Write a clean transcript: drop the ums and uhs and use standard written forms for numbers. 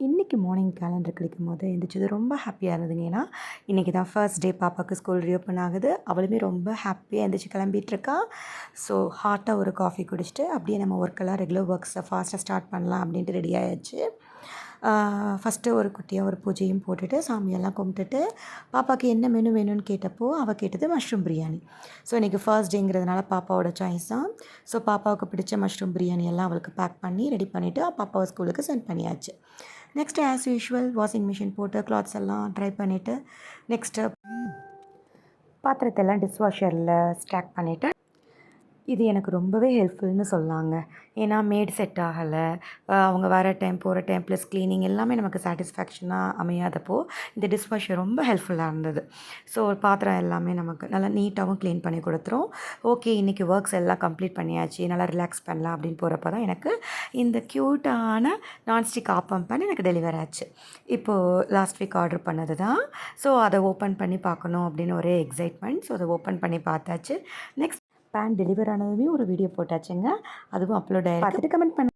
இன்றைக்கி morning calendar கிடைக்கும்போது எந்திரிச்சது ரொம்ப ஹாப்பியாக இருந்ததுங்க. ஏன்னா இன்றைக்கி தான் ஃபர்ஸ்ட் டே பாப்பாவுக்கு ஸ்கூல் ரீஓப்பன் ஆகுது. அவளுமே ரொம்ப ஹாப்பியாக எந்திரிச்சு கிளம்பிட்டுருக்கா. ஸோ ஹாட்டாக ஒரு காஃபி குடிச்சிட்டு அப்படியே நம்ம ஒர்க்கெல்லாம் ரெகுலர் ஒர்க்ஸை ஃபாஸ்ட்டாக ஸ்டார்ட் பண்ணலாம் அப்படின்ட்டு ரெடி ஆயாச்சு. ஃபஸ்ட்டு ஒரு குட்டியாக ஒரு பூஜையும் போட்டுட்டு சாமியெல்லாம் கும்பிட்டுட்டு பாப்பாவுக்கு என்ன மெனு வேணும்னு கேட்டப்போ அவள் கேட்டது மஷ்ரூம் பிரியாணி. ஸோ இன்றைக்கி ஃபர்ஸ்ட் டேங்கிறதுனால பாப்பாவோட சாய்ஸ் தான். ஸோ பாப்பாவுக்கு பிடிச்ச மஷ்ரூம் பிரியாணி எல்லாம் அவளுக்கு பேக் பண்ணி ரெடி பண்ணிவிட்டு பாப்பாவை ஸ்கூலுக்கு சென்ட் பண்ணியாச்சு. Next as usual washing machine போட்டு கிளாத்ஸ் எல்லாம் ட்ரை பண்ணிவிட்டு நெக்ஸ்ட்டு பாத்திரத்தெல்லாம் டிஷ் வாஷரில் ஸ்டாக் பண்ணிவிட்டு இது எனக்கு ரொம்பவே ஹெல்ப்ஃபுல்னு சொல்லாங்க. ஏன்னா மேட் செட் ஆகலை, அவங்க வர டைம் போகிற டைம் ப்ளஸ் க்ளீனிங் எல்லாமே நமக்கு சாட்டிஸ்ஃபேக்ஷனாக அமையாதப்போ இந்த டிஷ் வாஷர் ரொம்ப ஹெல்ப்ஃபுல்லாக இருந்தது. ஸோ பாத்திரம் எல்லாமே நமக்கு நல்லா நீட்டாகவும் க்ளீன் பண்ணி கொடுத்துரும். ஓகே, இன்றைக்கி ஒர்க்ஸ் எல்லாம் கம்ப்ளீட் பண்ணியாச்சு, நல்லா ரிலாக்ஸ் பண்ணலாம் அப்படின்னு போகிறப்ப தான் எனக்கு இந்த க்யூட்டான நான்ஸ்டிக் ஆப்பம் பேன் எனக்கு டெலிவர் ஆச்சு. இப்போது லாஸ்ட் வீக் ஆர்டர் பண்ணது தான். ஸோ அதை ஓப்பன் பண்ணி பார்க்கணும் அப்படின்னு ஒரே எக்ஸைட்மெண்ட். ஸோ அதை ஓப்பன் பண்ணி பார்த்தாச்சு. நெக்ஸ்ட் பேன் டெலிவர் ஆனதுமே ஒரு வீடியோ போட்டாச்சுங்க. அதுவும் அப்லோட் ஆகிருக்கு. பார்த்துட்டு கமெண்ட் பண்ண